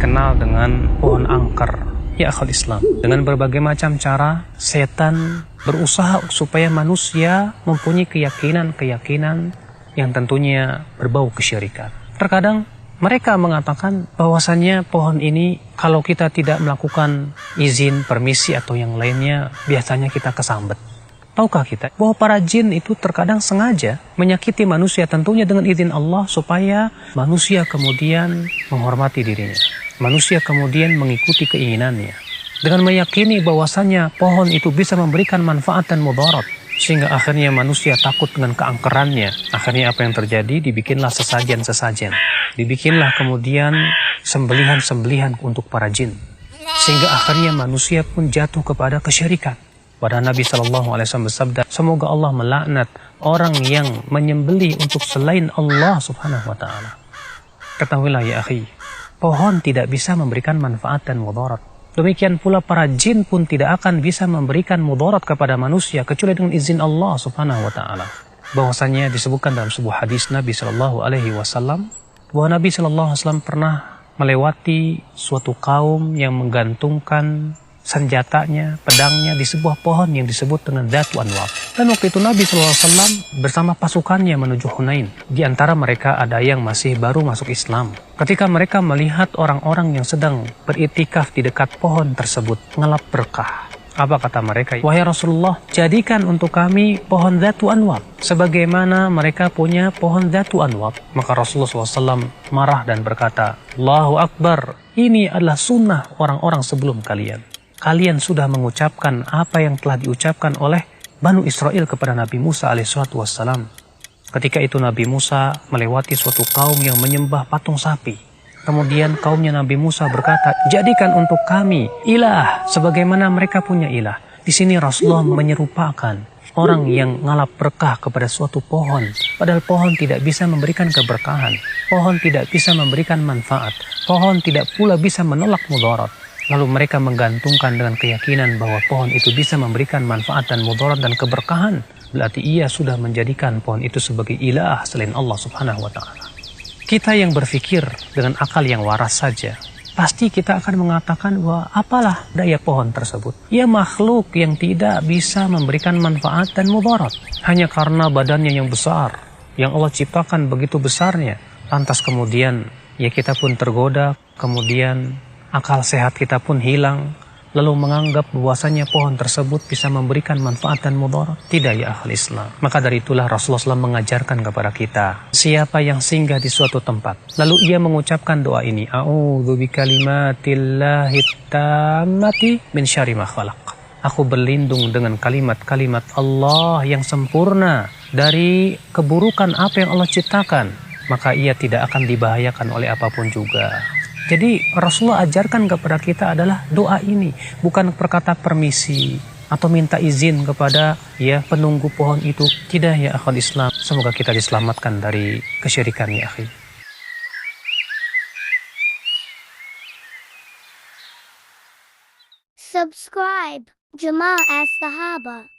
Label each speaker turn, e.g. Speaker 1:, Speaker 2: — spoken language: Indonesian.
Speaker 1: dikenal dengan pohon angker. Ya akhul Islam, dengan berbagai macam cara setan berusaha supaya manusia mempunyai keyakinan yang tentunya berbau kesyirikan. Terkadang mereka mengatakan bahwasannya pohon ini kalau kita tidak melakukan izin, permisi atau yang lainnya, biasanya kita kesambet. Tahukah kita bahwa para jin itu terkadang sengaja menyakiti manusia tentunya dengan izin Allah supaya manusia kemudian menghormati dirinya. Manusia kemudian mengikuti keinginannya dengan meyakini bahwasannya pohon itu bisa memberikan manfaat dan mudarat, sehingga akhirnya manusia takut dengan keangkerannya. Akhirnya apa yang terjadi? Dibikinlah sesajen-sesajen, dibikinlah kemudian sembelihan-sembelihan untuk para jin, sehingga akhirnya manusia pun jatuh kepada kesyirikan. Padahal Nabi SAW bersabda, semoga Allah melaknat orang yang menyembelih untuk selain Allah Subhanahu wa Ta'ala. Ketahuilah ya akhi, pohon tidak bisa memberikan manfaat dan mudarat. Demikian pula para jin pun tidak akan bisa memberikan mudarat kepada manusia kecuali dengan izin Allah Subhanahu wa Ta'ala. Bahwasanya disebutkan dalam sebuah hadis Nabi SAW bahwa Nabi SAW pernah melewati suatu kaum yang menggantungkan senjatanya, pedangnya di sebuah pohon yang disebut dengan Dhatu Anwab. Dan waktu itu Nabi SAW bersama pasukannya menuju Hunain. Di antara mereka ada yang masih baru masuk Islam. Ketika mereka melihat orang-orang yang sedang beriktikaf di dekat pohon tersebut, ngelap berkah. Apa kata mereka? Wahai Rasulullah, jadikan untuk kami pohon Dhatu Anwab sebagaimana mereka punya pohon Dhatu Anwab. Maka Rasulullah SAW marah dan berkata, Allahu Akbar, ini adalah sunnah orang-orang sebelum kalian. Kalian sudah mengucapkan apa yang telah diucapkan oleh Banu Israel kepada Nabi Musa alaihissalam. Ketika itu Nabi Musa melewati suatu kaum yang menyembah patung sapi. Kemudian kaumnya Nabi Musa berkata, jadikan untuk kami ilah sebagaimana mereka punya ilah. Di sini Rasulullah menyerupakan orang yang ngalap berkah kepada suatu pohon. Padahal pohon tidak bisa memberikan keberkahan. Pohon tidak bisa memberikan manfaat. Pohon tidak pula bisa menolak mudarat. Lalu mereka menggantungkan dengan keyakinan bahwa pohon itu bisa memberikan manfaat dan mudarat dan keberkahan. Berarti ia sudah menjadikan pohon itu sebagai ilah selain Allah Subhanahu wa Ta'ala. Kita yang berpikir dengan akal yang waras saja, pasti kita akan mengatakan bahwa apalah daya pohon tersebut. Ia makhluk yang tidak bisa memberikan manfaat dan mudarat. Hanya karena badannya yang besar, yang Allah ciptakan begitu besarnya. Lantas kemudian ya kita pun tergoda, kemudian akal sehat kita pun hilang, lalu menganggap bahwasanya pohon tersebut bisa memberikan manfaat dan mudarat. Tidak ya akhul Islam. Maka dari itulah Rasulullah SAW mengajarkan kepada kita, siapa yang singgah di suatu tempat, lalu ia mengucapkan doa ini, A'udzu bikalimatillahi tammati min syarri ma khalaq. Aku berlindung dengan kalimat-kalimat Allah yang sempurna dari keburukan apa yang Allah ciptakan. Maka ia tidak akan dibahayakan oleh apapun juga. Jadi Rasulullah ajarkan kepada kita adalah doa ini, bukan perkata permisi atau minta izin kepada ya penunggu pohon itu. Tidak ya akhwat Islam. Semoga kita diselamatkan dari kesyirikan ya akhi.
Speaker 2: Subscribe Jamal as Sahaba.